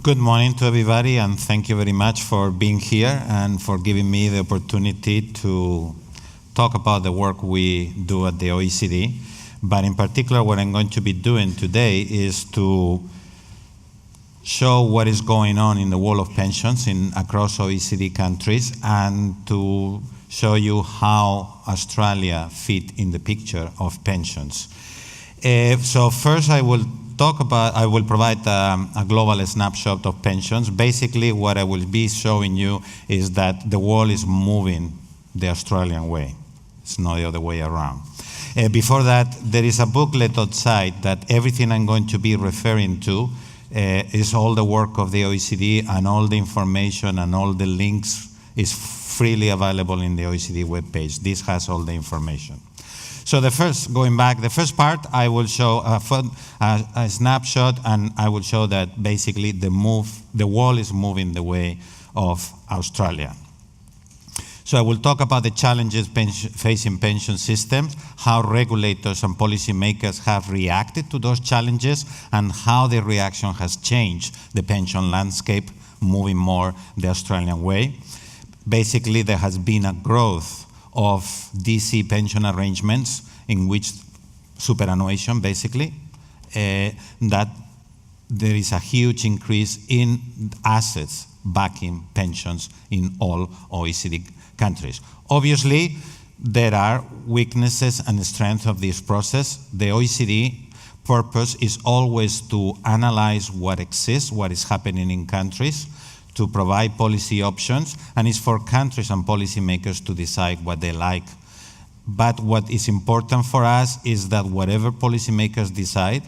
Good morning to everybody, and thank you very much for being here and for giving me the opportunity to talk about the work we do at the OECD. But in particular, what I'm going to be doing today is to show what is going on in the world of pensions across OECD countries, and to show you how Australia fit in the picture of pensions. So first I will provide a global snapshot of pensions. Basically, what I will be showing you is that the world is moving the Australian way. It's not the other way around. Before that, there is a booklet outside that everything I'm going to be referring to is all the work of the OECD, and all the information and all the links is freely available in the OECD webpage. This has all the information. So the first part, I will show a snapshot, and I will show that basically the world is moving the way of Australia. So I will talk about the challenges facing pension systems, how regulators and policymakers have reacted to those challenges, and how the reaction has changed the pension landscape, moving more the Australian way. Basically, there has been a growth of DC pension arrangements in which superannuation, basically, that there is a huge increase in assets backing pensions in all OECD countries. Obviously, there are weaknesses and strengths of this process. The OECD purpose is always to analyze what exists, what is happening in countries, to provide policy options, and it's for countries and policymakers to decide what they like. But what is important for us is that whatever policymakers decide,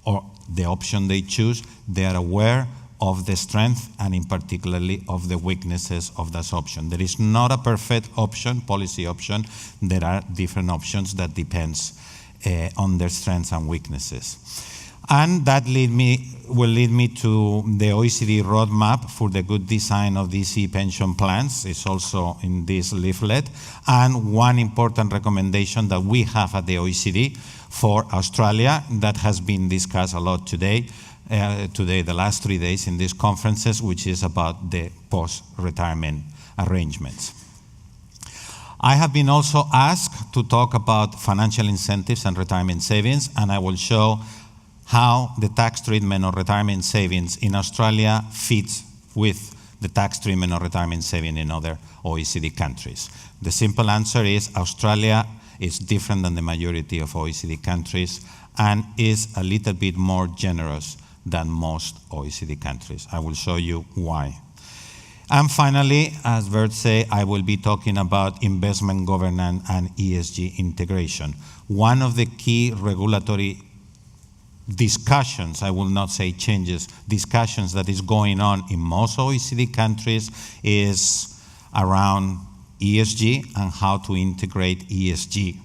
or the option they choose, they are aware of the strength and in particularly of the weaknesses of that option. There is not a perfect option, policy option. There are different options that depends on their strengths and weaknesses. And that will lead me to the OECD roadmap for the good design of DC pension plans. It's also in this leaflet. And one important recommendation that we have at the OECD for Australia that has been discussed a lot today, the last 3 days in these conferences, which is about the post-retirement arrangements. I have been also asked to talk about financial incentives and retirement savings, and I will show how the tax treatment of retirement savings in Australia fits with the tax treatment of retirement saving in other OECD countries. The simple answer is Australia is different than the majority of OECD countries and is a little bit more generous than most OECD countries. I will show you why. And finally, as Bert said, I will be talking about investment governance and ESG integration. One of the key regulatory discussions, I will not say changes, discussions that is going on in most OECD countries is around ESG and how to integrate ESG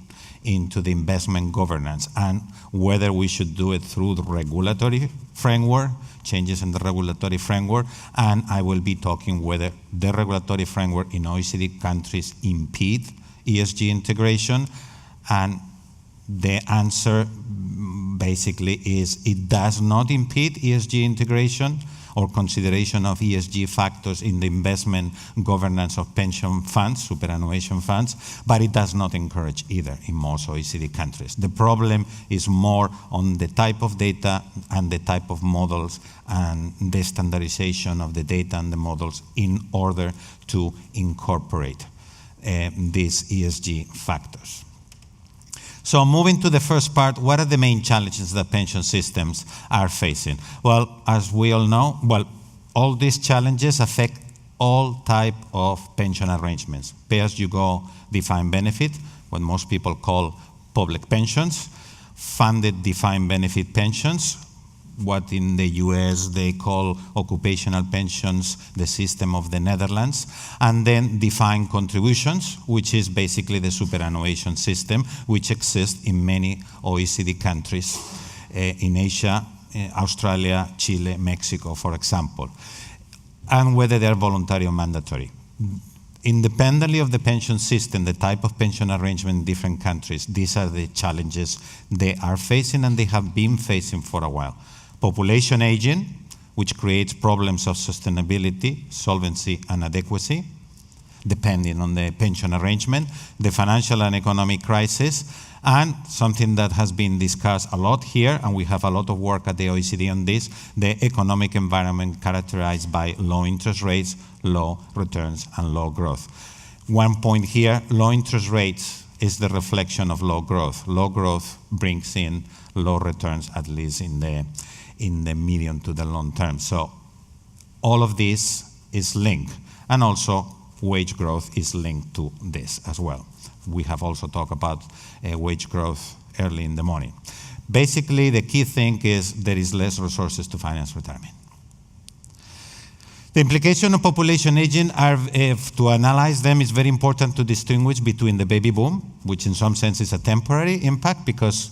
into the investment governance, and whether we should do it through the regulatory framework, changes in the regulatory framework, and I will be talking whether the regulatory framework in OECD countries impede ESG integration, and the answer basically is it does not impede ESG integration or consideration of ESG factors in the investment governance of pension funds, superannuation funds, but it does not encourage either in most OECD countries. The problem is more on the type of data and the type of models and the standardization of the data and the models in order to incorporate these ESG factors. So moving to the first part, what are the main challenges that pension systems are facing? Well, as we all know, all these challenges affect all type of pension arrangements. Pay-as-you-go defined benefit, what most people call public pensions, funded defined benefit pensions, what in the US they call occupational pensions, the system of the Netherlands, and then defined contributions, which is basically the superannuation system, which exists in many OECD countries, in Asia, Australia, Chile, Mexico, for example, and whether they're voluntary or mandatory. Independently of the pension system, the type of pension arrangement in different countries, these are the challenges they are facing and they have been facing for a while. population aging, which creates problems of sustainability, solvency, and adequacy, depending on the pension arrangement, the financial and economic crisis, and something that has been discussed a lot here, and we have a lot of work at the OECD on this, the economic environment characterized by low interest rates, low returns, and low growth. One point here, low interest rates is the reflection of low growth. Low growth brings in low returns, at least in the medium to the long term. So all of this is linked, and also wage growth is linked to this as well. We have also talked about wage growth early in the morning. Basically, the key thing is there is less resources to finance retirement. The implication of population aging are, to analyze them, it's very important to distinguish between the baby boom, which in some sense is a temporary impact because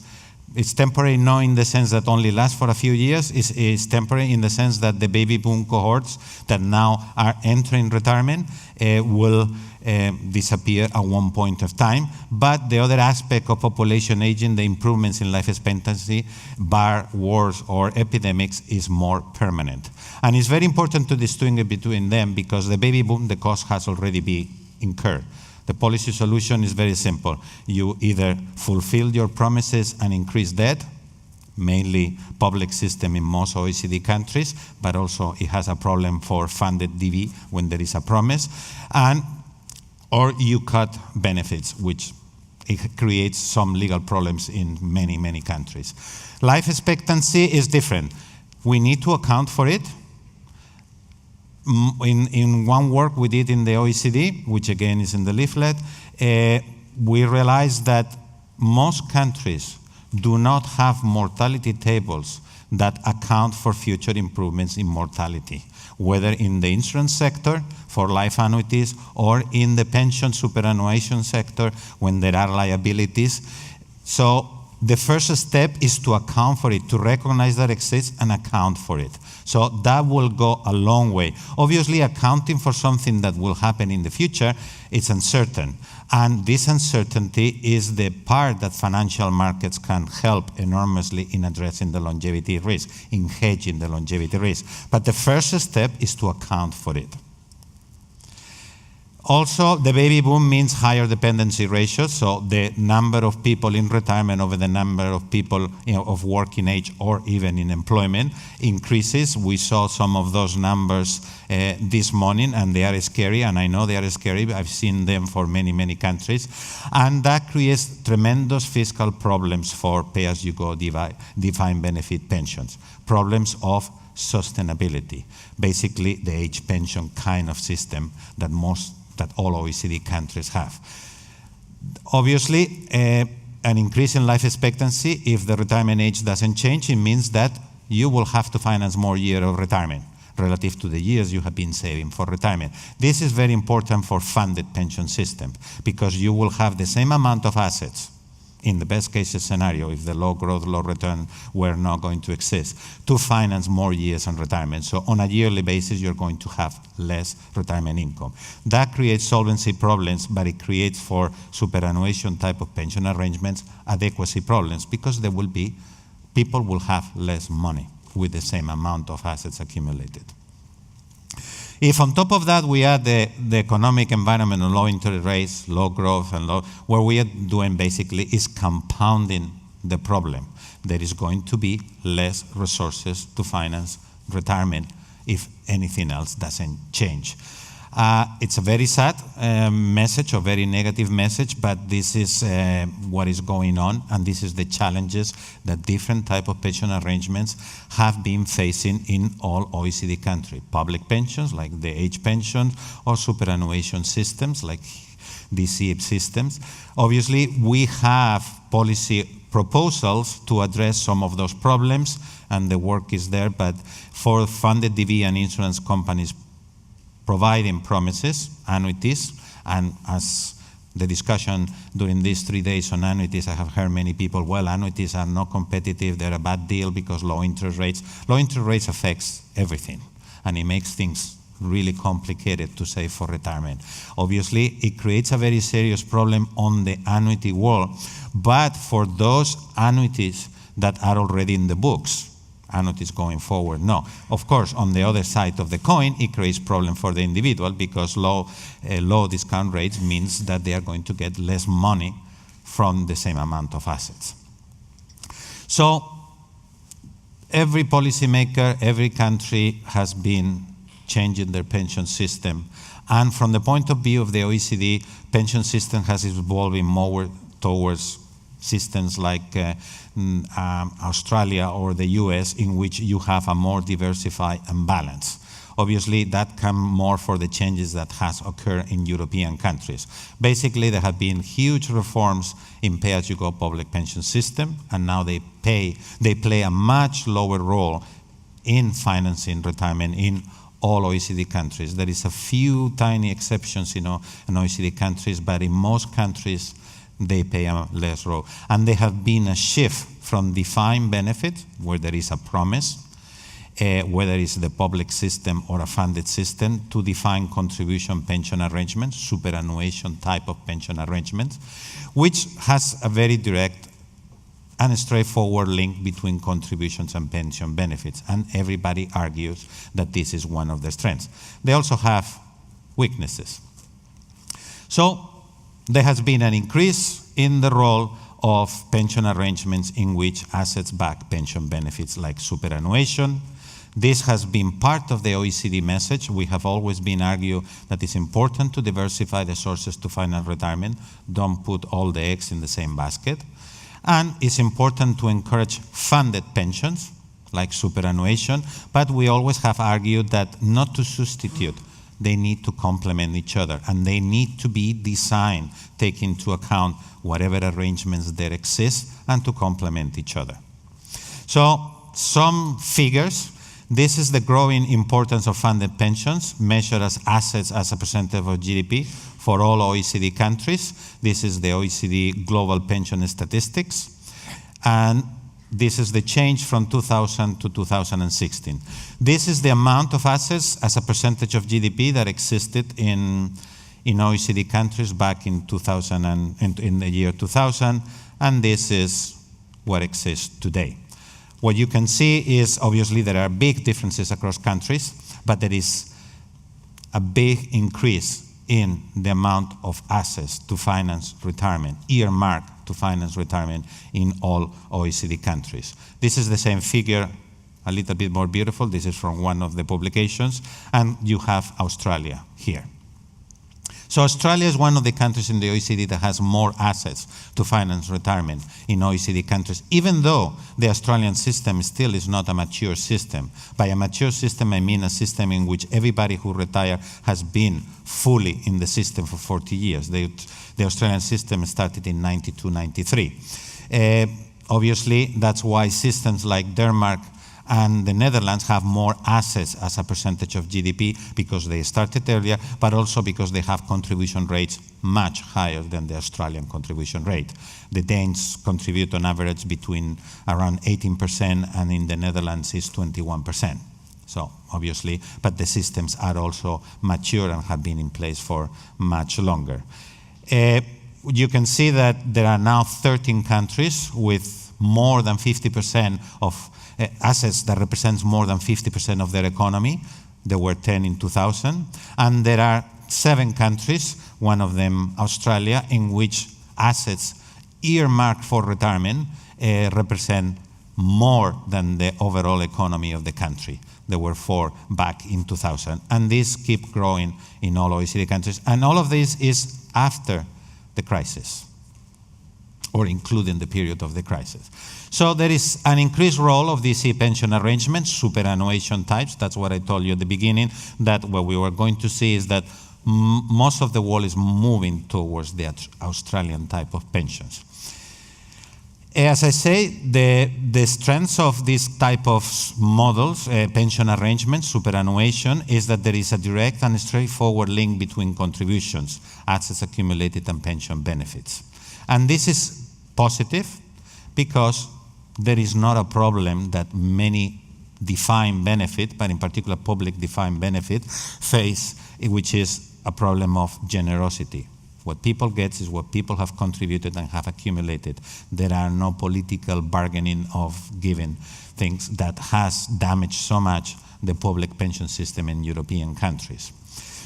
it's temporary not in the sense that only lasts for a few years, it's temporary in the sense that the baby boom cohorts that now are entering retirement will disappear at one point of time. But the other aspect of population aging, the improvements in life expectancy, bar wars or epidemics, is more permanent. And it's very important to distinguish between them because the baby boom, the cost has already been incurred. The policy solution is very simple. You either fulfill your promises and increase debt, mainly public system in most OECD countries, but also it has a problem for funded DB when there is a promise, or you cut benefits, which it creates some legal problems in many, many countries. Life expectancy is different. We need to account for it. In one work we did in the OECD, which again is in the leaflet, we realized that most countries do not have mortality tables that account for future improvements in mortality, whether in the insurance sector for life annuities or in the pension superannuation sector when there are liabilities. So the first step is to account for it, to recognize that it exists and account for it. So that will go a long way. Obviously, accounting for something that will happen in the future is uncertain. And this uncertainty is the part that financial markets can help enormously in addressing the longevity risk, in hedging the longevity risk. But the first step is to account for it. Also, the baby boom means higher dependency ratios, so the number of people in retirement over the number of people of working age or even in employment increases. We saw some of those numbers this morning, and they are scary, and I know they are scary. I've seen them for many, many countries. And that creates tremendous fiscal problems for pay-as-you-go defined benefit pensions, problems of sustainability, basically the age pension kind of system that all OECD countries have. Obviously, an increase in life expectancy, if the retirement age doesn't change, it means that you will have to finance more years of retirement relative to the years you have been saving for retirement. This is very important for funded pension systems because you will have the same amount of assets in the best case scenario, if the low growth, low return were not going to exist, to finance more years on retirement. So on a yearly basis, you're going to have less retirement income. That creates solvency problems, but it creates for superannuation type of pension arrangements adequacy problems because people will have less money with the same amount of assets accumulated. If on top of that we add the economic environment and low interest rates, low growth, and what we are doing basically is compounding the problem. There is going to be less resources to finance retirement if anything else doesn't change. It's a very sad message, a very negative message, but this is what is going on, and this is the challenges that different type of pension arrangements have been facing in all OECD countries. Public pensions, like the age pension, or superannuation systems, like DC systems. Obviously, we have policy proposals to address some of those problems, and the work is there, but for funded DB and insurance companies providing promises, annuities, and as the discussion during these 3 days on annuities, I have heard many people, well, annuities are not competitive, they're a bad deal because low interest rates. Low interest rates affects everything, and it makes things really complicated to save for retirement. Obviously, it creates a very serious problem on the annuity world, but for those annuities that are already in the books, annuities going forward. No. Of course, on the other side of the coin, it creates problem for the individual because low discount rates means that they are going to get less money from the same amount of assets. So every policymaker, every country has been changing their pension system. And from the point of view of the OECD, pension system has evolving more towards systems like Australia or the US, in which you have a more diversified and balanced. Obviously, that comes more for the changes that has occurred in European countries. Basically, there have been huge reforms in pay-as-you-go public pension system, and now they play a much lower role in financing retirement in all OECD countries. There is a few tiny exceptions in OECD countries, but in most countries, they play a less role. And there have been a shift from defined benefit, where there is a promise, whether it's the public system or a funded system, to defined contribution pension arrangements, superannuation type of pension arrangements, which has a very direct and a straightforward link between contributions and pension benefits. And everybody argues that this is one of their strengths. They also have weaknesses. So there has been an increase in the role of pension arrangements in which assets back pension benefits like superannuation. This has been part of the OECD message. We have always been arguing that it's important to diversify the sources to finance retirement. Don't put all the eggs in the same basket. And it's important to encourage funded pensions, like superannuation, but we always have argued that not to substitute, they need to complement each other, and they need to be designed, taking into account whatever arrangements there exist, and to complement each other. So, some figures. This is the growing importance of funded pensions, measured as assets as a percentage of GDP for all OECD countries. This is the OECD Global Pension Statistics. And this is the change from 2000 to 2016. This is the amount of assets as a percentage of GDP that existed in OECD countries back in 2000 and in the year 2000, and this is what exists today. What you can see is, obviously, there are big differences across countries, but there is a big increase in the amount of assets to finance retirement, earmarked to finance retirement in all OECD countries. This is the same figure, a little bit more beautiful. This is from one of the publications, and you have Australia here. So Australia is one of the countries in the OECD that has more assets to finance retirement in OECD countries, even though the Australian system still is not a mature system. By a mature system, I mean a system in which everybody who retired has been fully in the system for 40 years. The Australian system started in 92, 93. Obviously, that's why systems like Denmark and the Netherlands have more assets as a percentage of GDP because they started earlier, but also because they have contribution rates much higher than the Australian contribution rate. The Danes contribute on average between around 18%, and in the Netherlands is 21%. So obviously, but the systems are also mature and have been in place for much longer. You can see that there are now 13 countries with more than 50% of assets that represents more than 50% of their economy. There were 10 in 2000. And there are 7 countries, one of them Australia, in which assets earmarked for retirement represent more than the overall economy of the country. There were 4 back in 2000. And these keep growing in all OECD countries. And all of this is after the crisis, or including the period of the crisis. So there is an increased role of these pension arrangements, superannuation types. That's what I told you at the beginning, that what we were going to see is that most of the world is moving towards the Australian type of pensions. As I say, the strengths of this type of models, pension arrangements, superannuation, is that there is a direct and straightforward link between contributions, assets accumulated, and pension benefits. And this is positive because there is not a problem that many defined benefit, but in particular public defined benefit, face, which is a problem of generosity What people get is what people have contributed and have accumulated. There are no political bargaining of giving things that has damaged so much the public pension system in European countries.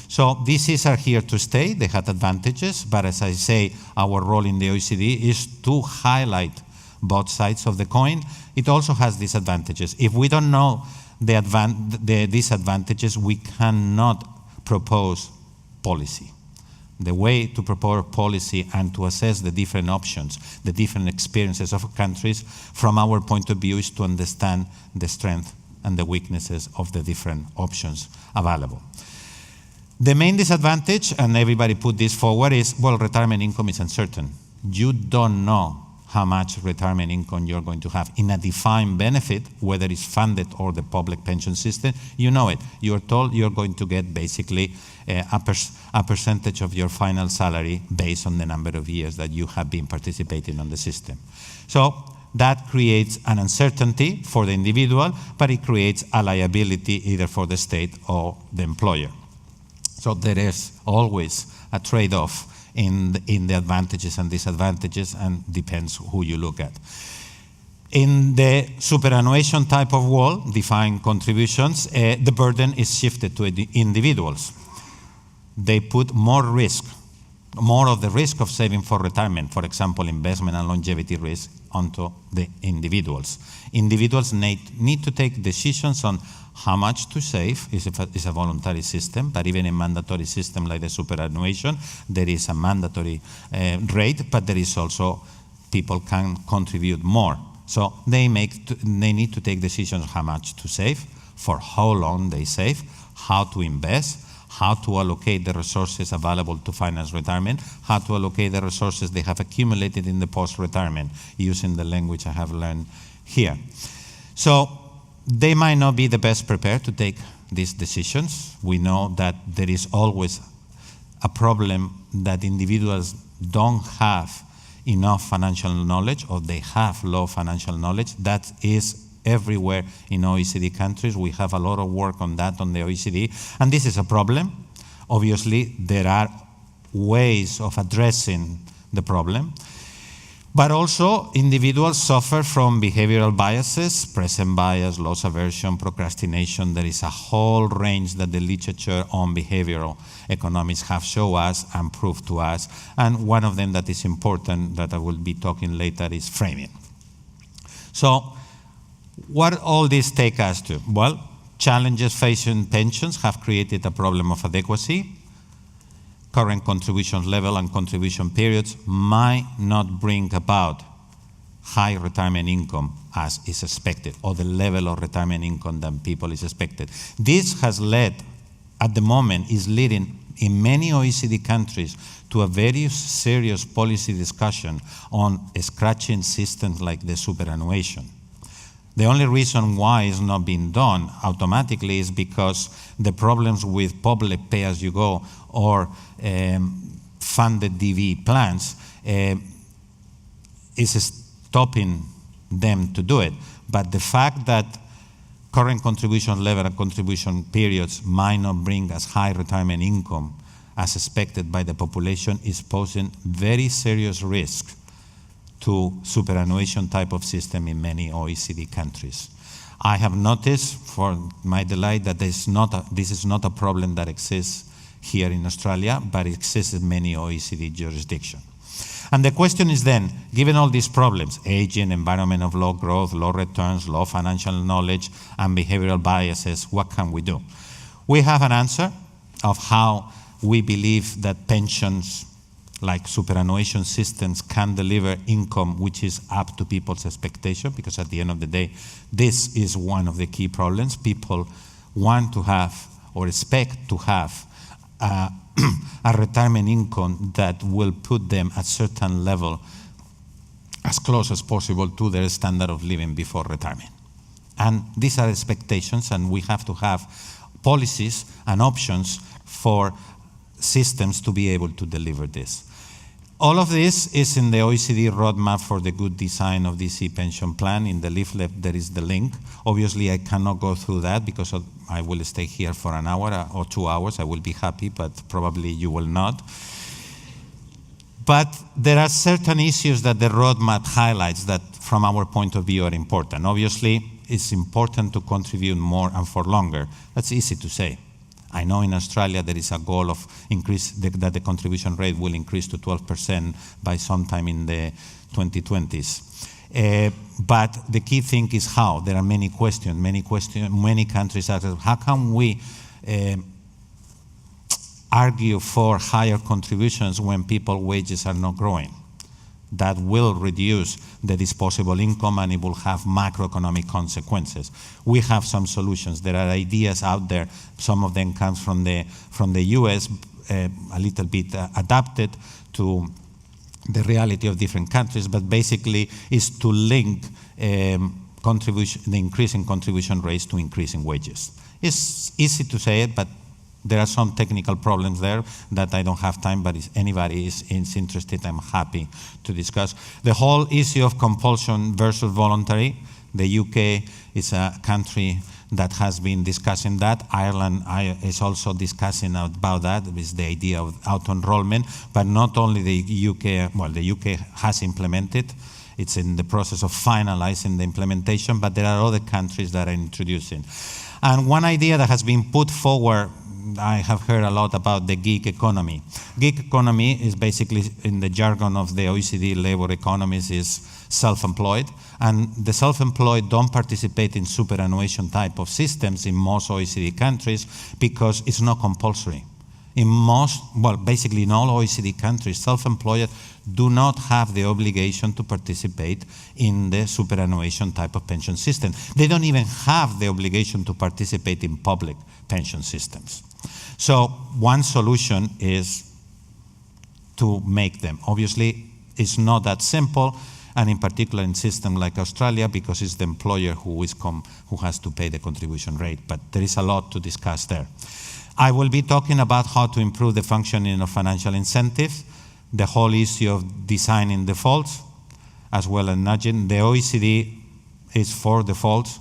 So these are here to stay. They had advantages, but as I say, our role in the OECD is to highlight both sides of the coin. It also has disadvantages. If we don't know the disadvantages, we cannot propose policy. The way to propose policy and to assess the different options, the different experiences of countries, from our point of view, is to understand the strength and the weaknesses of the different options available. The main disadvantage, and everybody put this forward, is, well, retirement income is uncertain. You don't know how much retirement income you're going to have. In a defined benefit, whether it's funded or the public pension system, you know it. You're told you're going to get basically a percentage of your final salary based on the number of years that you have been participating on the system. So that creates an uncertainty for the individual, but it creates a liability either for the state or the employer. So there is always a trade-off in the advantages and disadvantages, and depends who you look at. In the superannuation type of world, defined contributions, the burden is shifted to the individuals. They put more risk, more of the risk of saving for retirement, for example, investment and longevity risk, onto the individuals. Individuals need to take decisions on how much to save. Is a voluntary system, but even in mandatory system like the superannuation, there is a mandatory rate, but there is also people can contribute more. So they need to take decisions how much to save, for how long they save, how to invest, how to allocate the resources available to finance retirement, how to allocate the resources they have accumulated in the post-retirement, using the language I have learned here. So they might not be the best prepared to take these decisions. We know that there is always a problem that individuals don't have enough financial knowledge, or they have low financial knowledge. That is everywhere in OECD countries. We have a lot of work on that on the OECD, and this is a problem. Obviously, there are ways of addressing the problem. But also, individuals suffer from behavioral biases, present bias, loss aversion, procrastination. There is a whole range that the literature on behavioral economics have shown us and proved to us. And one of them that is important, that I will be talking later, is framing. So what all this take us to? Well, challenges facing pensions have created a problem of adequacy. Current contribution level and contribution periods might not bring about high retirement income as is expected, or the level of retirement income that people is expected. This has led, at the moment, is leading in many OECD countries to a very serious policy discussion on scratching systems like the superannuation. The only reason why it's not being done automatically is because the problems with public pay-as-you-go or funded DV plans is stopping them to do it. But the fact that current contribution level and contribution periods might not bring as high retirement income as expected by the population is posing very serious risk to superannuation type of system in many OECD countries. I have noticed, for my delight, that this is not a problem that exists here in Australia, but it exists in many OECD jurisdictions. And the question is then, given all these problems, aging, environment of low growth, low returns, low financial knowledge, and behavioral biases, what can we do? We have an answer of how we believe that pensions, like superannuation systems, can deliver income which is up to people's expectation, because at the end of the day, this is one of the key problems. People want to have or expect to have a retirement income that will put them at a certain level as close as possible to their standard of living before retirement. And these are expectations, and we have to have policies and options for systems to be able to deliver this. All of this is in the OECD roadmap for the good design of DC pension plan. In the leaflet, there is the link. Obviously, I cannot go through that because I will stay here for an hour or 2 hours. I will be happy, but probably you will not. But there are certain issues that the roadmap highlights that, from our point of view, are important. Obviously, it's important to contribute more and for longer. That's easy to say. I know in Australia there is a goal of that the contribution rate will increase to 12% by sometime in the 2020s. But the key thing is how. There are many questions. Many countries ask, how can we argue for higher contributions when people's wages are not growing? That will reduce the disposable income and it will have macroeconomic consequences. We have some solutions. There are ideas out there. Some of them come from the US, a little bit adapted to the reality of different countries, but basically is to link the increase in contribution rates to increase in wages. It's easy to say it, but there are some technical problems there that I don't have time, but if anybody is interested, I'm happy to discuss. The whole issue of compulsion versus voluntary, the UK is a country that has been discussing that. Ireland is also discussing about that, with the idea of auto-enrollment, but not only the UK, well, the UK has implemented. It's in the process of finalizing the implementation, but there are other countries that are introducing. And one idea that has been put forward, I have heard a lot about the gig economy. Gig economy is basically, in the jargon of the OECD labor economists, is self-employed. And the self-employed don't participate in superannuation type of systems in most OECD countries because it's not compulsory. In most, well, basically in all OECD countries, self-employed do not have the obligation to participate in the superannuation type of pension system. They don't even have the obligation to participate in public pension systems. So one solution is to make them. Obviously, it's not that simple, and in particular in systems like Australia, because it's the employer who has to pay the contribution rate. But there is a lot to discuss there. I will be talking about how to improve the functioning of financial incentives, the whole issue of designing defaults, as well as nudging. The OECD is for defaults.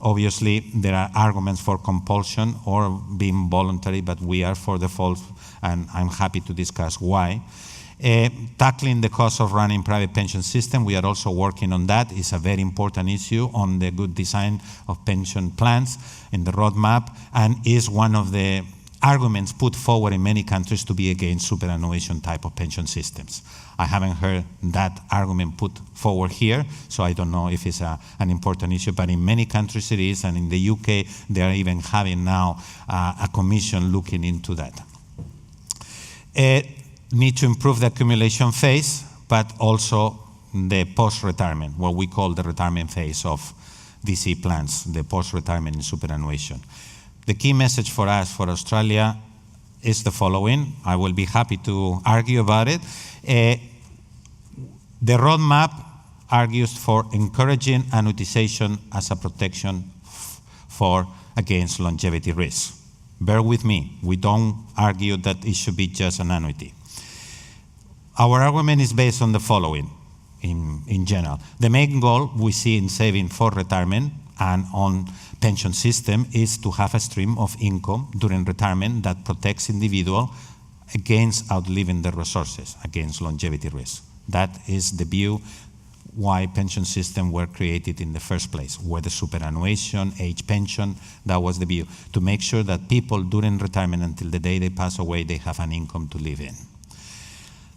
Obviously, there are arguments for compulsion or being voluntary, but we are for defaults, and I'm happy to discuss why. Tackling the cost of running private pension system, we are also working on that. It's a very important issue on the good design of pension plans in the roadmap, and is one of the arguments put forward in many countries to be against superannuation type of pension systems. I haven't heard that argument put forward here, so I don't know if it's an important issue, but in many countries it is, and in the UK they are even having now a commission looking into that. Need to improve the accumulation phase, but also the post-retirement, what we call the retirement phase of DC plans, the post-retirement in superannuation. The key message for us, for Australia, is the following. I will be happy to argue about it. The roadmap argues for encouraging annuitization as a protection against longevity risk. Bear with me. We don't argue that it should be just an annuity. Our argument is based on the following, in general. The main goal we see in saving for retirement and on pension system is to have a stream of income during retirement that protects individual against outliving their resources, against longevity risk. That is the view why pension systems were created in the first place, whether superannuation, age pension, that was the view, to make sure that people during retirement until the day they pass away, they have an income to live in.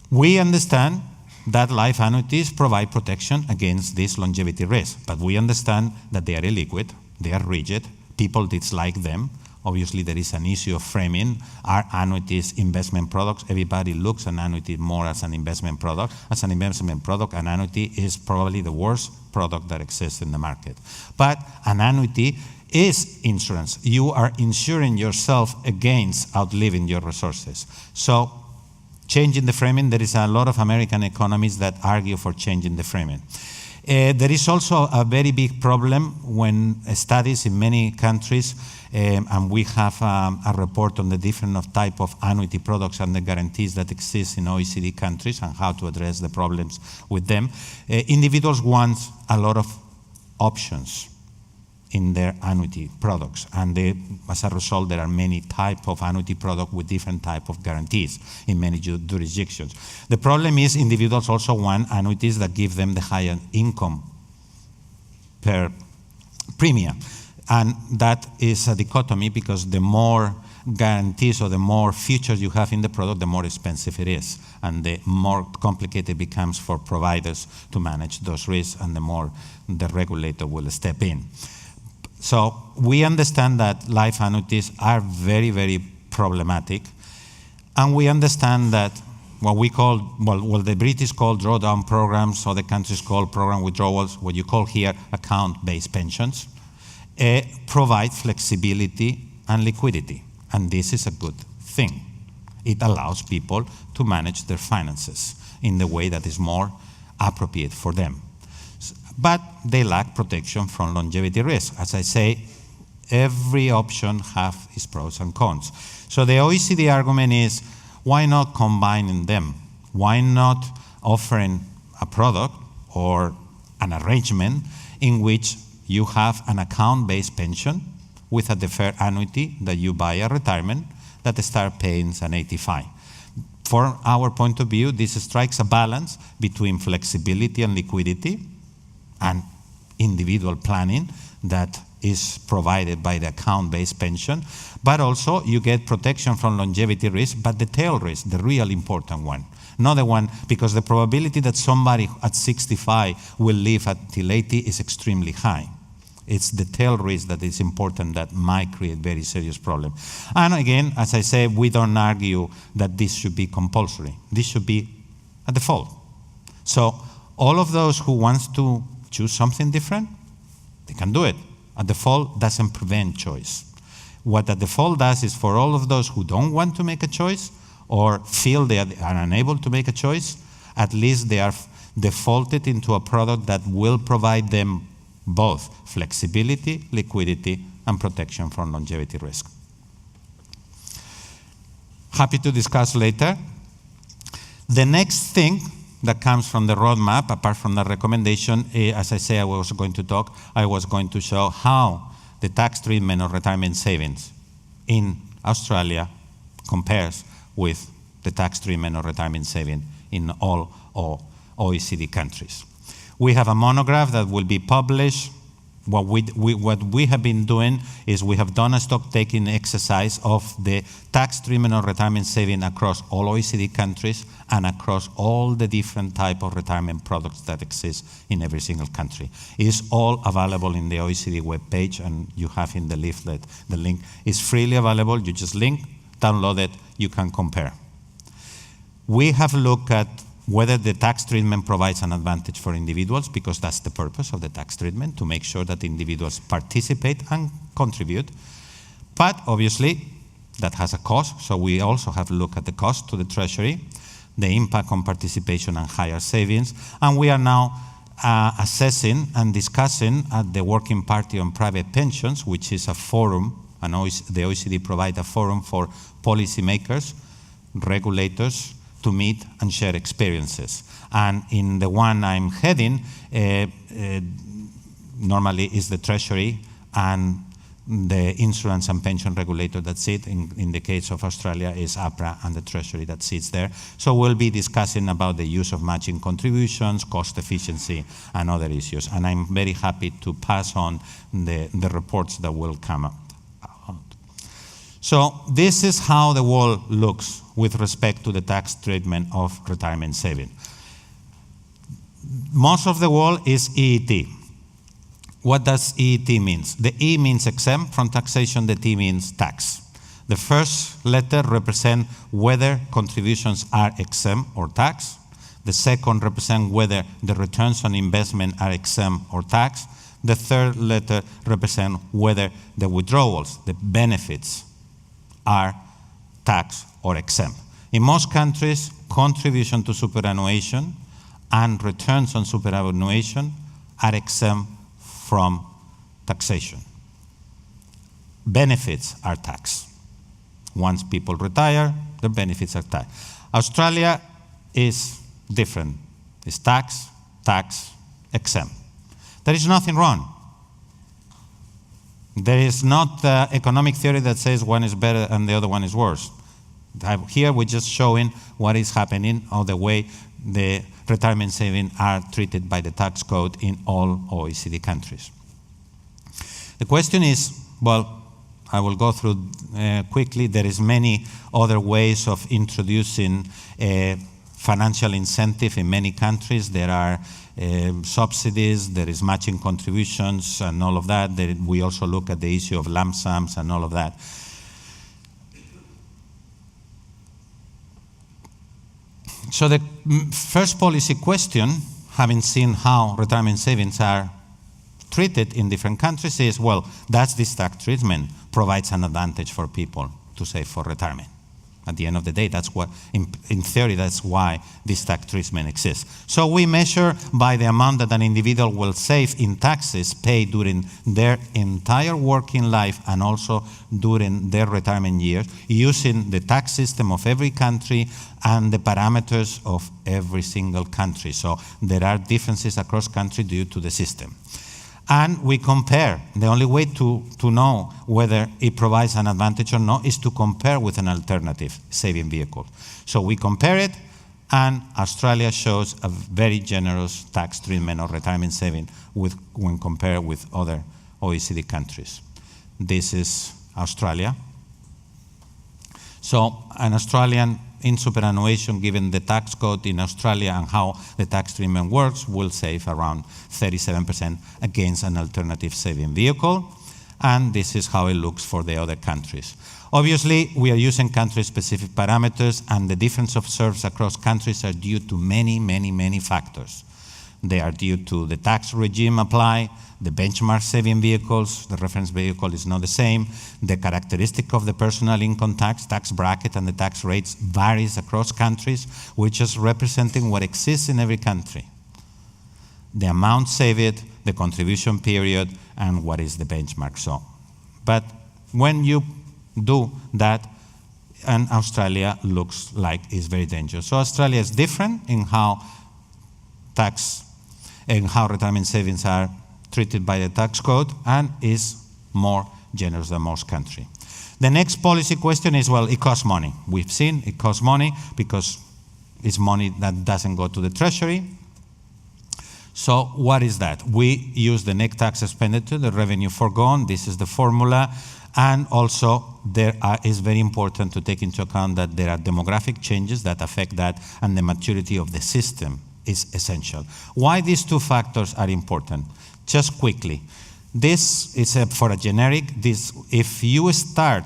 We understand that life annuities provide protection against this longevity risk, but we understand that they are illiquid, they are rigid, people dislike them. Obviously, there is an issue of framing. Are annuities investment products? Everybody looks at an annuity more as an investment product. As an investment product, an annuity is probably the worst product that exists in the market. But an annuity is insurance. You are insuring yourself against outliving your resources. So, changing the framing, there is a lot of American economists that argue for changing the framing. There is also a very big problem when studies in many countries, and we have a report on the different type of annuity products and the guarantees that exist in OECD countries and how to address the problems with them. Individuals want a lot of options in their annuity products. And as a result, there are many types of annuity products with different types of guarantees in many jurisdictions. The problem is individuals also want annuities that give them the higher income per premium. And that is a dichotomy because the more guarantees or the more features you have in the product, the more expensive it is. And the more complicated it becomes for providers to manage those risks, and the more the regulator will step in. So we understand that life annuities are very, very problematic. And we understand that what we call, well, the British call drawdown programs, or the countries call program withdrawals, what you call here account-based pensions, provide flexibility and liquidity. And this is a good thing. It allows people to manage their finances in the way that is more appropriate for them. But they lack protection from longevity risk. As I say, every option has its pros and cons. So the OECD argument is, why not combining them? Why not offering a product or an arrangement in which you have an account-based pension with a deferred annuity that you buy at retirement that start paying at 85. From our point of view, this strikes a balance between flexibility and liquidity and individual planning that is provided by the account-based pension, but also you get protection from longevity risk, but the tail risk, the real important one. Not the one, because the probability that somebody at 65 will live until 80 is extremely high. It's the tail risk that is important that might create very serious problem. And again, as I say, we don't argue that this should be compulsory. This should be a default. So all of those who want to choose something different, they can do it. A default doesn't prevent choice. What a default does is for all of those who don't want to make a choice or feel they are unable to make a choice, at least they are defaulted into a product that will provide them both flexibility, liquidity, and protection from longevity risk. Happy to discuss later. The next thing that comes from the roadmap, apart from the recommendation, as I say, I was going to show how the tax treatment of retirement savings in Australia compares with the tax treatment of retirement saving in all OECD countries. We have a monograph that will be published. What we have been doing is we have done a stock-taking exercise of the tax treatment of retirement saving across all OECD countries and across all the different type of retirement products that exist in every single country. It is all available in the OECD webpage, and you have in the leaflet the link. It's freely available. You just download it, you can compare. We have looked at whether the tax treatment provides an advantage for individuals, because that's the purpose of the tax treatment, to make sure that individuals participate and contribute. But obviously, that has a cost, so we also have looked at the cost to the Treasury, the impact on participation and higher savings, and we are now assessing and discussing at the Working Party on Private Pensions, which is a forum, and the OECD provides a forum for policymakers, regulators, to meet and share experiences. And in the one I'm heading, normally is the Treasury and the insurance and pension regulator that sit. In the case of Australia is APRA and the Treasury that sits there. So we'll be discussing about the use of matching contributions, cost efficiency, and other issues. And I'm very happy to pass on the reports that will come up. So this is how the world looks with respect to the tax treatment of retirement saving. Most of the world is EET. What does EET mean? The E means exempt from taxation, the T means tax. The first letter represents whether contributions are exempt or taxed. The second represents whether the returns on investment are exempt or taxed. The third letter represents whether the withdrawals, the benefits, are taxed or exempt. In most countries, contribution to superannuation and returns on superannuation are exempt from taxation. Benefits are taxed. Once people retire, the benefits are taxed. Australia is different. It's tax, exempt. There is nothing wrong. There is not economic theory that says one is better and the other one is worse. Here we're just showing what is happening or the way the retirement savings are treated by the tax code in all OECD countries. The question is, well, I will go through quickly. There is many other ways of introducing financial incentive in many countries. There are subsidies, there is matching contributions and all of that. We also look at the issue of lump sums and all of that. So the first policy question, having seen how retirement savings are treated in different countries, is, well, does this tax treatment provides an advantage for people to save for retirement? At the end of the day, that's what, in theory, that's why this tax treatment exists. So we measure by the amount that an individual will save in taxes paid during their entire working life and also during their retirement years, using the tax system of every country and the parameters of every single country. So there are differences across countries due to the system. And we compare. The only way to know whether it provides an advantage or not is to compare with an alternative saving vehicle. So we compare it, and Australia shows a very generous tax treatment of retirement saving when compared with other OECD countries. This is Australia. So an Australian in superannuation, given the tax code in Australia and how the tax treatment works, will save around 37% against an alternative saving vehicle. And this is how it looks for the other countries. Obviously, we are using country-specific parameters, and the difference observed across countries are due to many, many, many factors. They are due to the tax regime applied, the benchmark saving vehicles, the reference vehicle is not the same, the characteristic of the personal income tax bracket and the tax rates varies across countries, which is representing what exists in every country. The amount saved, the contribution period, and what is the benchmark. So, but when you do that, and Australia looks like it's very dangerous. So Australia is different in how retirement savings are treated by the tax code and is more generous than most countries. The next policy question is, well, it costs money. We've seen it costs money because it's money that doesn't go to the Treasury. So what is that? We use the net tax expenditure, the revenue foregone. This is the formula. And also, is very important to take into account that there are demographic changes that affect that, and the maturity of the system is essential. Why these two factors are important? Just quickly, this is for a generic. If you start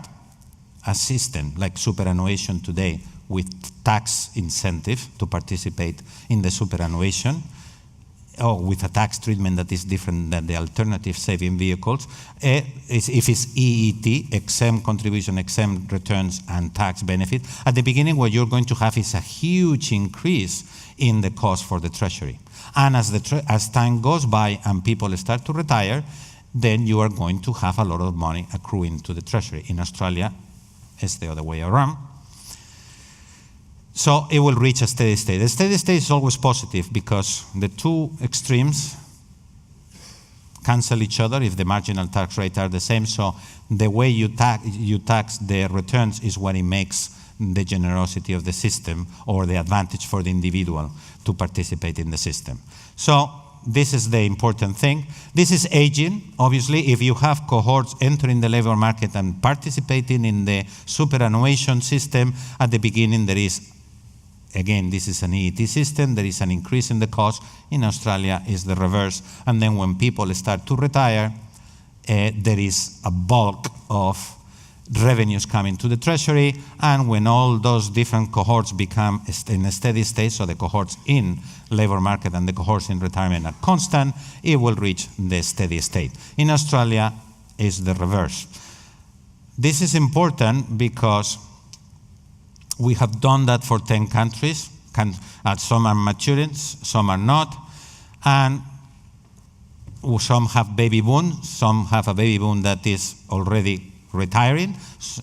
a system like superannuation today with tax incentive to participate in the superannuation, or with a tax treatment that is different than the alternative saving vehicles, if it's EET, exempt contribution, exempt returns, and tax benefit, at the beginning what you're going to have is a huge increase in the cost for the Treasury. And as time goes by and people start to retire, then you are going to have a lot of money accruing to the Treasury. In Australia, it's the other way around. So it will reach a steady state. The steady state is always positive because the two extremes cancel each other if the marginal tax rates are the same. So the way you tax the returns is what it makes the generosity of the system or the advantage for the individual to participate in the system. So this is the important thing. This is aging. Obviously, if you have cohorts entering the labor market and participating in the superannuation system, at the beginning there is, again, this is an EET system, there is an increase in the cost. In Australia, is the reverse. And then when people start to retire, there is a bulk of revenues coming to the Treasury, and when all those different cohorts become in a steady state, so the cohorts in labor market and the cohorts in retirement are constant, it will reach the steady state. In Australia, is the reverse. This is important because we have done that for 10 countries. Some are maturing, some are not, and some have baby boom, some have a baby boom that is already retiring,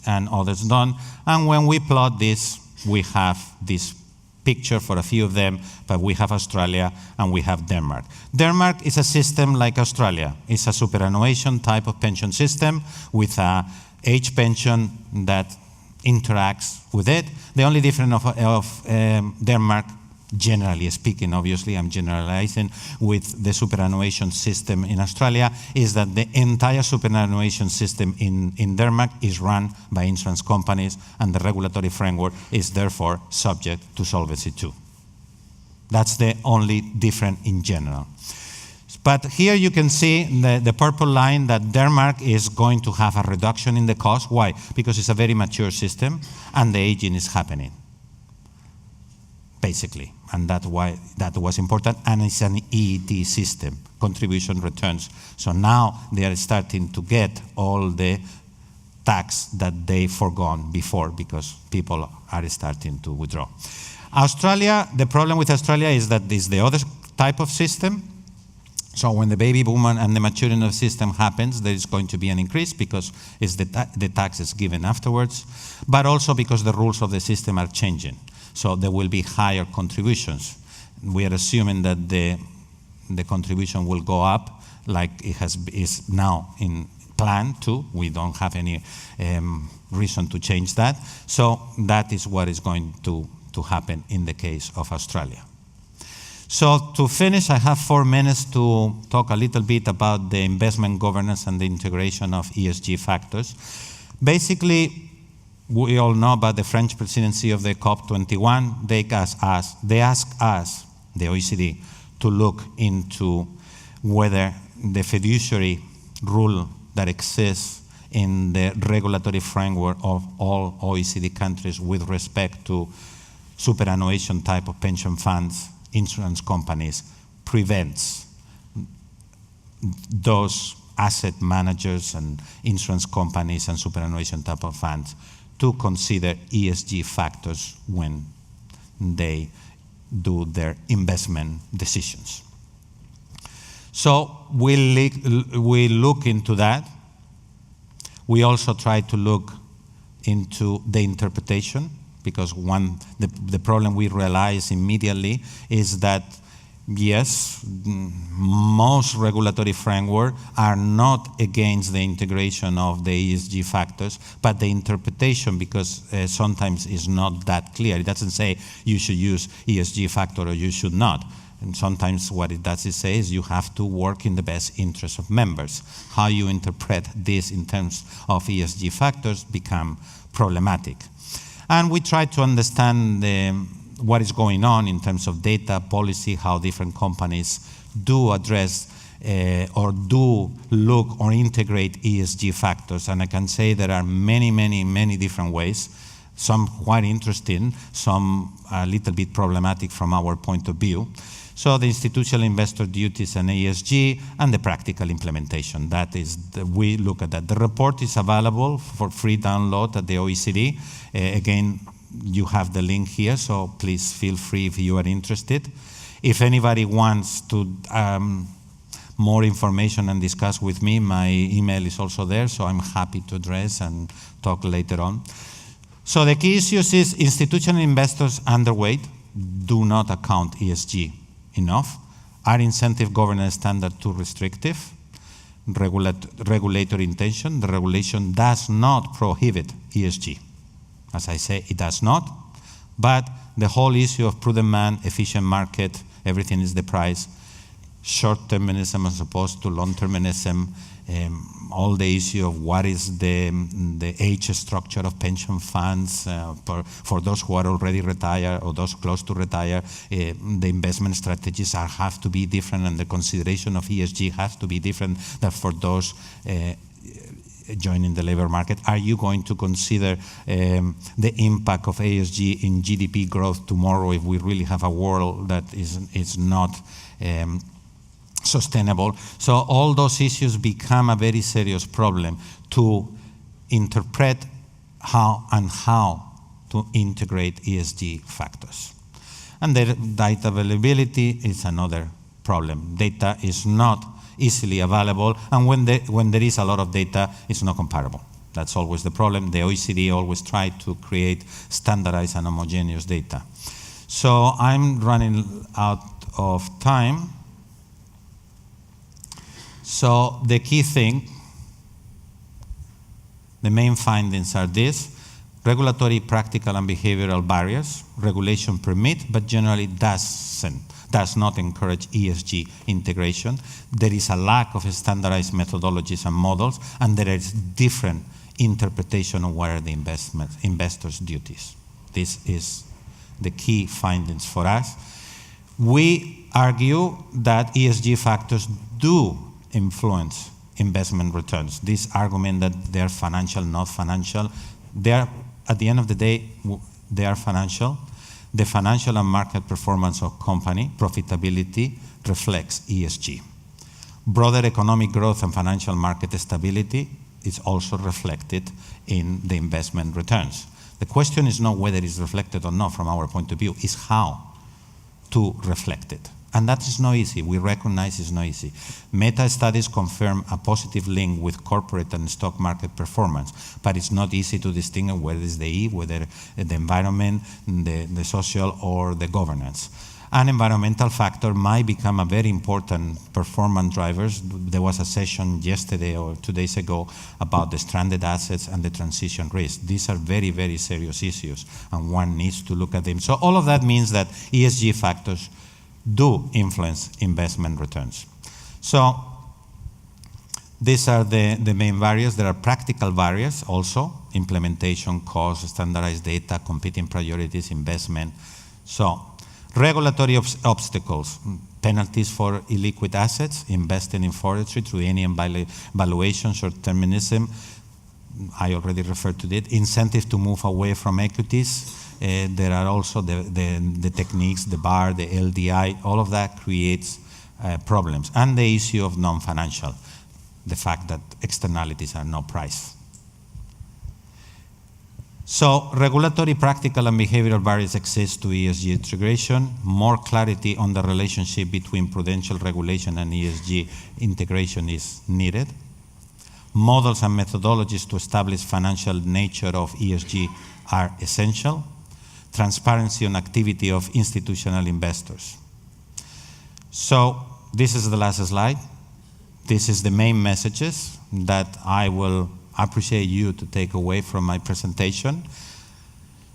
and others don't. And when we plot this, we have this picture for a few of them, but we have Australia and we have Denmark. Denmark is a system like Australia. It's a superannuation type of pension system with a age pension that interacts with it. The only difference of Denmark, generally speaking, obviously I'm generalizing, with the superannuation system in Australia, is that the entire superannuation system in Denmark is run by insurance companies, and the regulatory framework is therefore subject to Solvency II. That's the only difference in general. But here you can see the purple line that Denmark is going to have a reduction in the cost. Why? Because it's a very mature system and the aging is happening, basically. And that's why that was important. And it's an EET system, contribution returns. So now they are starting to get all the tax that they forgone before because people are starting to withdraw. Australia, the problem with Australia is that this is the other type of system. So when the baby boom and the maturing of the system happens, there is going to be an increase because it's the tax is given afterwards, but also because the rules of the system are changing. So there will be higher contributions. We are assuming that the contribution will go up like it is now in plan to. We don't have any reason to change that. So that is what is going to happen in the case of Australia. So to finish, I have 4 minutes to talk a little bit about the investment governance and the integration of ESG factors. Basically, we all know about the French presidency of the COP21. They ask us, the OECD, to look into whether the fiduciary rule that exists in the regulatory framework of all OECD countries with respect to superannuation type of pension funds, insurance companies, prevents those asset managers and insurance companies and superannuation type of funds to consider ESG factors when they do their investment decisions. So we look into that. We also try to look into the interpretation, because the problem we realize immediately is that, yes, most regulatory framework are not against the integration of the ESG factors, but the interpretation, because sometimes is not that clear. It doesn't say you should use ESG factor or you should not. And sometimes what it does is say is you have to work in the best interest of members. How you interpret this in terms of ESG factors become problematic. And we try to understand what is going on in terms of data, policy, how different companies do address or do look or integrate ESG factors. And I can say there are many, many, many different ways, some quite interesting, some a little bit problematic from our point of view. So the institutional investor duties and ESG and the practical implementation. That is, we look at that. The report is available for free download at the OECD. Again, you have the link here, so please feel free if you are interested. If anybody wants to more information and discuss with me, my email is also there, so I'm happy to address and talk later on. So the key issues is institutional investors underweight, do not account ESG enough. Are incentive governance standards too restrictive? Regulatory intention. The regulation does not prohibit ESG. As I say, it does not. But the whole issue of prudent man, efficient market, everything is the price, short-termism as opposed to long-termism, all the issue of what is the age structure of pension funds for those who are already retired or those close to retire, the investment strategies have to be different, and the consideration of ESG has to be different than for those joining the labor market. Are you going to consider the impact of ESG in GDP growth tomorrow if we really have a world that is not sustainable? So all those issues become a very serious problem to interpret how to integrate ESG factors. And the data availability is another problem. Data is not easily available, and when there is a lot of data, it's not comparable. That's always the problem. The OECD always tried to create standardized and homogeneous data. So I'm running out of time. So the key thing, the main findings are this: regulatory, practical, and behavioral barriers. Regulation permit, but generally does not encourage ESG integration. There is a lack of standardized methodologies and models, and there is different interpretation of what are the investors' duties. This is the key findings for us. We argue that ESG factors do influence investment returns. This argument that they're financial, not financial, they're, at the end of the day, they are financial. The financial and market performance of company profitability reflects ESG. Broader economic growth and financial market stability is also reflected in the investment returns. The question is not whether it's reflected or not from our point of view, is how to reflect it. And that is not easy. We recognize it's not easy. Meta-studies confirm a positive link with corporate and stock market performance, but it's not easy to distinguish whether it's the E, whether the environment, the social, or the governance. An environmental factor might become a very important performance drivers. There was a session yesterday or 2 days ago about the stranded assets and the transition risk. These are very, very serious issues, and one needs to look at them. So all of that means that ESG factors do influence investment returns. So these are the main barriers. There are practical barriers also: implementation, cost, standardized data, competing priorities, investment. So regulatory obstacles, penalties for illiquid assets, investing in forestry through any valuation, short-termism, I already referred to it. Incentive to move away from equities. There are also the techniques, the bar, the LDI, all of that creates problems. And the issue of non-financial, the fact that externalities are not priced. So regulatory, practical, and behavioral barriers exist to ESG integration. More clarity on the relationship between prudential regulation and ESG integration is needed. Models and methodologies to establish financial nature of ESG are essential. Transparency on activity of institutional investors. So this is the last slide. This is the main messages that I will appreciate you to take away from my presentation.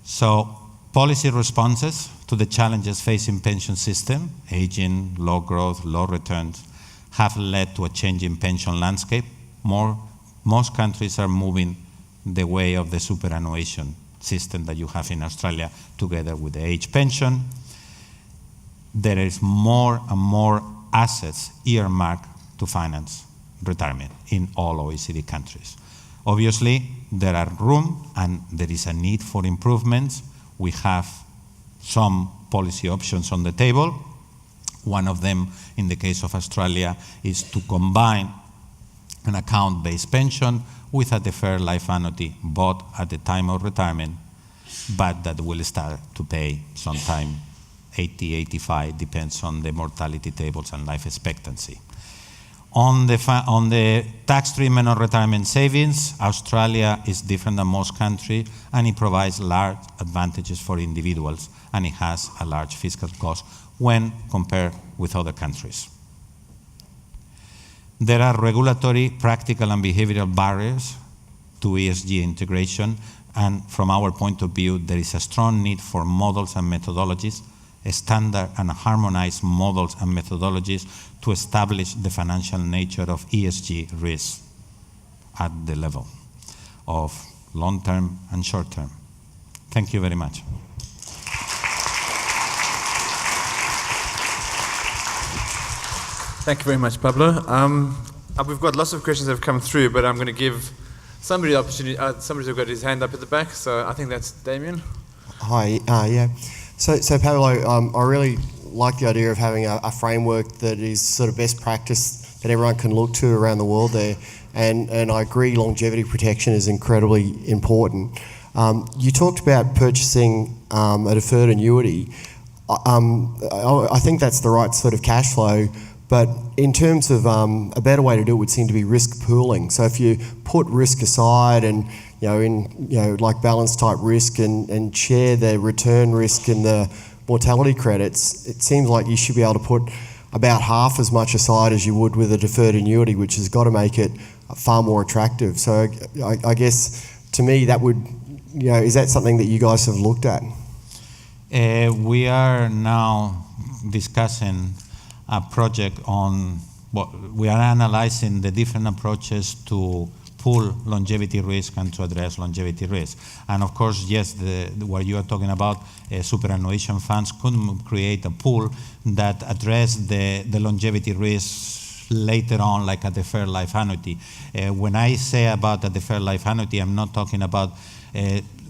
So policy responses to the challenges facing pension system, aging, low growth, low returns, have led to a changing pension landscape. Most countries are moving the way of the superannuation system that you have in Australia, together with the age pension. There is more and more assets earmarked to finance retirement in all OECD countries. Obviously, there are room and there is a need for improvements. We have some policy options on the table. One of them, in the case of Australia, is to combine an account-based pension with a deferred life annuity, both at the time of retirement, but that will start to pay sometime 80, 85, depends on the mortality tables and life expectancy. On the tax treatment of retirement savings, Australia is different than most countries, and it provides large advantages for individuals, and it has a large fiscal cost when compared with other countries. There are regulatory, practical, and behavioral barriers to ESG integration, and from our point of view, there is a strong need for models and methodologies, standard and harmonized models and methodologies to establish the financial nature of ESG risks at the level of long-term and short-term. Thank you very much. Thank you very much, Pablo. We've got lots of questions that have come through, but I'm going to give somebody the opportunity. Somebody's got his hand up at the back, so I think that's Damien. Hi, yeah. So Pablo, I really like the idea of having a framework that is sort of best practice that everyone can look to around the world there, and I agree longevity protection is incredibly important. You talked about purchasing a deferred annuity. I think that's the right sort of cash flow. But in terms of a better way to do it would seem to be risk pooling. So if you put risk aside and like balance type risk and share the return risk in the mortality credits, it seems like you should be able to put about half as much aside as you would with a deferred annuity, which has got to make it far more attractive. So I guess to me that would, is that something that you guys have looked at? We are now discussing a project on, we are analyzing the different approaches to pool longevity risk and to address longevity risk. And of course, yes, what you are talking about, superannuation funds could create a pool that address the longevity risk later on, like a deferred life annuity. When I say about a deferred life annuity, I'm not talking about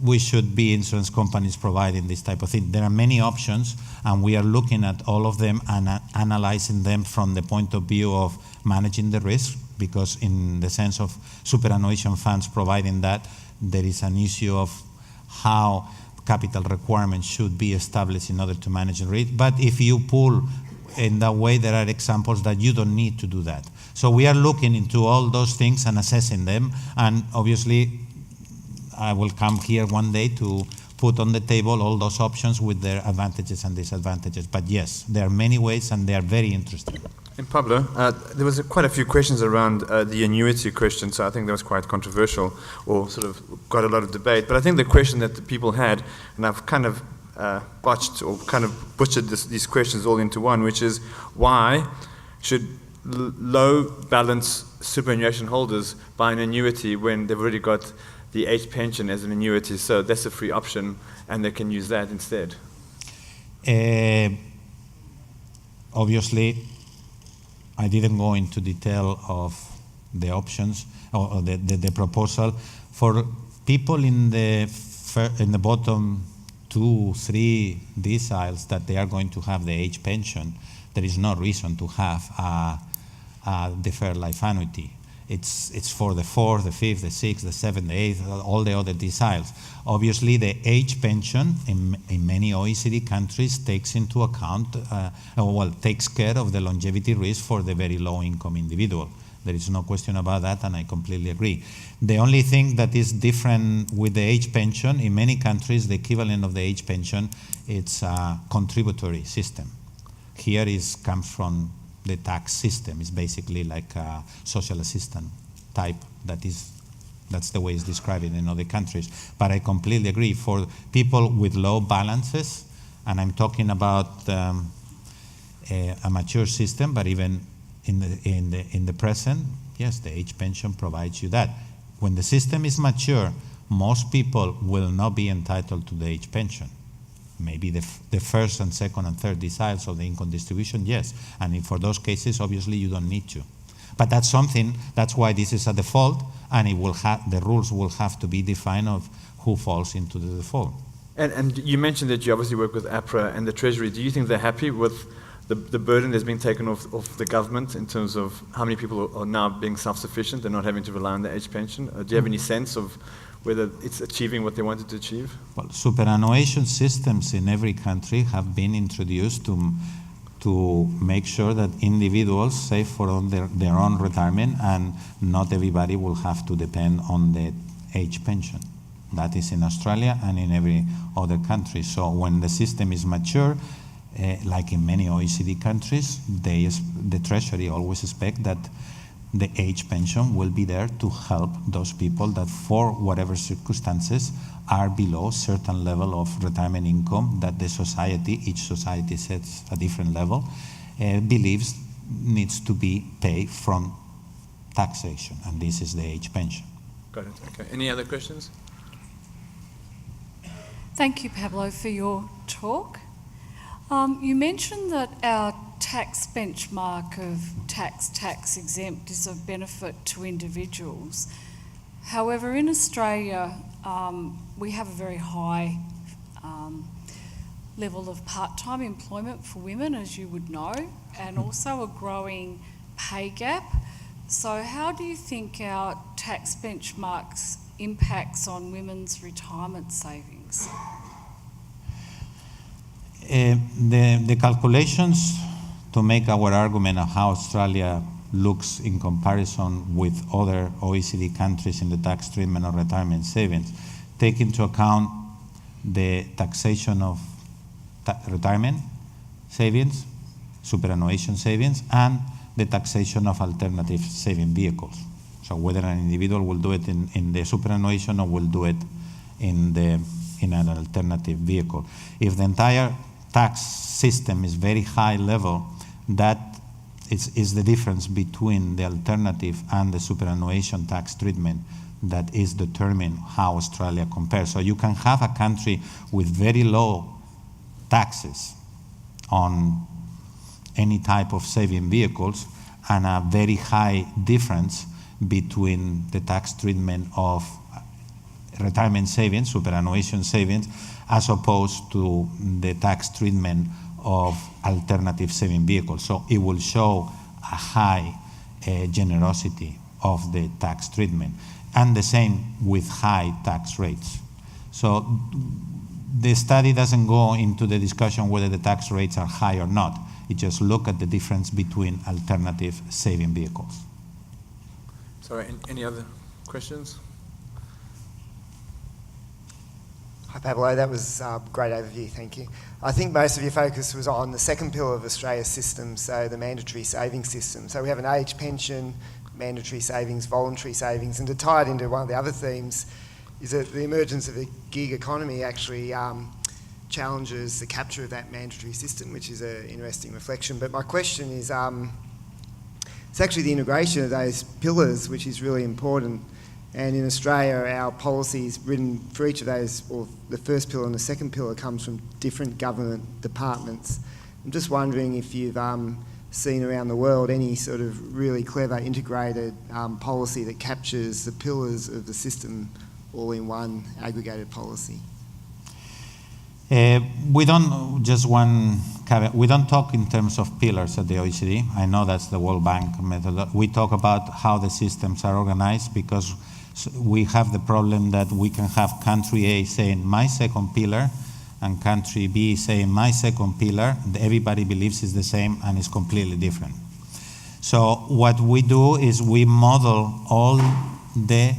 we should be insurance companies providing this type of thing. There are many options, and we are looking at all of them and analyzing them from the point of view of managing the risk, because in the sense of superannuation funds providing that, there is an issue of how capital requirements should be established in order to manage the risk. But if you pool in that way, there are examples that you don't need to do that. So we are looking into all those things and assessing them, and obviously I will come here one day to put on the table all those options with their advantages and disadvantages. But yes, there are many ways, and they are very interesting. And Pablo, there was quite a few questions around the annuity question, so I think that was quite controversial, or sort of got a lot of debate. But I think the question that the people had, and I've kind of botched or kind of butchered these questions all into one, which is why should low balance superannuation holders buy an annuity when they've already got the age pension as an annuity? So that's a free option, and they can use that instead. Obviously, I didn't go into detail of the options or the proposal. For people in the bottom 2-3 deciles that they are going to have the age pension, there is no reason to have a deferred life annuity. It's for the 4th, the 5th, the 6th, the 7th, the 8th, all the other deciles. Obviously, the age pension in many OECD countries takes into account, takes care of the longevity risk for the very low income individual. There is no question about that, and I completely agree. The only thing that is different with the age pension, in many countries, the equivalent of the age pension, it's a contributory system. Here comes from the tax system. Is basically like a social assistant type. That's the way it's described in other countries. But I completely agree. For people with low balances, and I'm talking about a mature system, but even in the present, yes, the age pension provides you that. When the system is mature, most people will not be entitled to the age pension. Maybe the first and second and third deciles of the income distribution, yes. And for those cases, obviously, you don't need to. But that's why this is a default, and the rules will have to be defined of who falls into the default. And you mentioned that you obviously work with APRA and the Treasury. Do you think they're happy with the burden that's been taken off the government in terms of how many people are now being self-sufficient and not having to rely on the age pension? Do you have any sense of whether it's achieving what they wanted to achieve? Well, superannuation systems in every country have been introduced to make sure that individuals save for their own retirement, and not everybody will have to depend on the age pension. That is in Australia and in every other country. So when the system is mature, like in many OECD countries, the Treasury always expect that the age pension will be there to help those people that, for whatever circumstances, are below certain level of retirement income that each society sets a different level, believes needs to be paid from taxation, and this is the age pension. Got it. Okay. Any other questions? Thank you, Pablo, for your talk. You mentioned that our tax benchmark of tax exempt is of benefit to individuals. However, in Australia, we have a very high level of part-time employment for women, as you would know, and also a growing pay gap. So how do you think our tax benchmarks impacts on women's retirement savings? The calculations to make our argument of how Australia looks in comparison with other OECD countries in the tax treatment of retirement savings take into account the taxation of retirement savings, superannuation savings, and the taxation of alternative saving vehicles. So whether an individual will do it in the superannuation or will do it in an alternative vehicle. If the entire tax system is very high level, that is the difference between the alternative and the superannuation tax treatment that is determining how Australia compares. So you can have a country with very low taxes on any type of saving vehicles and a very high difference between the tax treatment of retirement savings, superannuation savings, as opposed to the tax treatment of alternative saving vehicles. So it will show a high generosity of the tax treatment, and the same with high tax rates. So the study doesn't go into the discussion whether the tax rates are high or not. It just looks at the difference between alternative saving vehicles. Sorry, any other questions? Hi Pablo, that was a great overview, thank you. I think most of your focus was on the second pillar of Australia's system, so the mandatory savings system. So we have an age pension, mandatory savings, voluntary savings, and to tie it into one of the other themes is that the emergence of a gig economy actually challenges the capture of that mandatory system, which is an interesting reflection. But my question is, it's actually the integration of those pillars which is really important. And in Australia, our policies written for each of those, or the first pillar and the second pillar, comes from different government departments. I'm just wondering if you've seen around the world any sort of really clever integrated policy that captures the pillars of the system all in one aggregated policy. We don't, just one caveat, we don't talk in terms of pillars at the OECD. I know that's the World Bank method. We talk about how the systems are organized, because we have the problem that we can have country A saying my second pillar and country B saying my second pillar. Everybody believes it's the same and it's completely different. So what we do is we model all the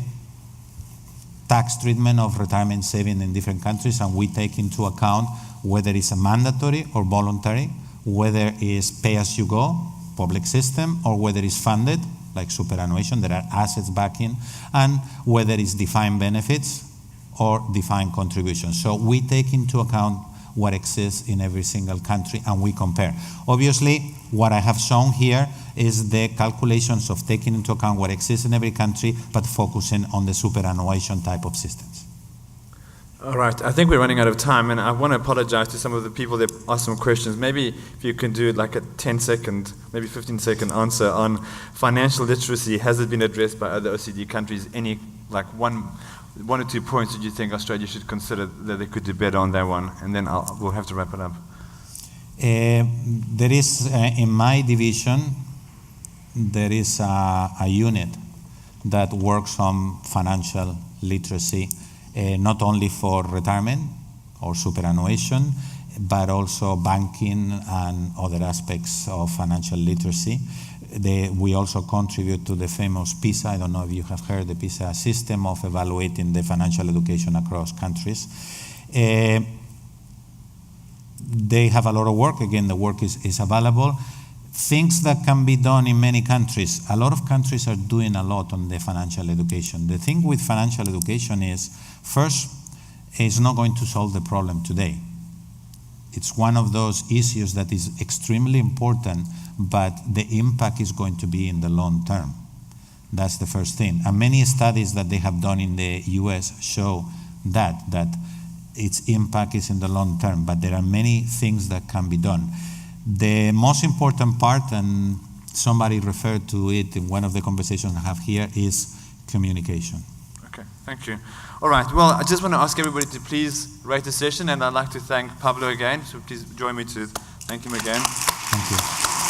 tax treatment of retirement saving in different countries, and we take into account whether it's a mandatory or voluntary, whether it's pay-as-you-go, public system, or whether it's funded, like superannuation, there are assets backing, and whether it's defined benefits or defined contributions. So we take into account what exists in every single country and we compare. Obviously, what I have shown here is the calculations of taking into account what exists in every country, but focusing on the superannuation type of systems. All right, I think we're running out of time, and I want to apologize to some of the people that asked some questions. Maybe if you can do like a 10-second, maybe 15-second answer on financial literacy. Has it been addressed by other OECD countries? Any, like one or two points that you think Australia should consider that they could do better on that one? And then we'll have to wrap it up. There is, in my division, there is a unit that works on financial literacy, not only for retirement or superannuation, but also banking and other aspects of financial literacy. We also contribute to the famous PISA. I don't know if you have heard the PISA system of evaluating the financial education across countries. They have a lot of work. Again, the work is available. Things that can be done in many countries. A lot of countries are doing a lot on the financial education. The thing with financial education is, first, it's not going to solve the problem today. It's one of those issues that is extremely important, but the impact is going to be in the long term. That's the first thing. And many studies that they have done in the US show that its impact is in the long term, but there are many things that can be done. The most important part, and somebody referred to it in one of the conversations I have here, is communication. Okay, thank you. All right, well, I just want to ask everybody to please rate the session, and I'd like to thank Pablo again, so please join me to thank him again. Thank you.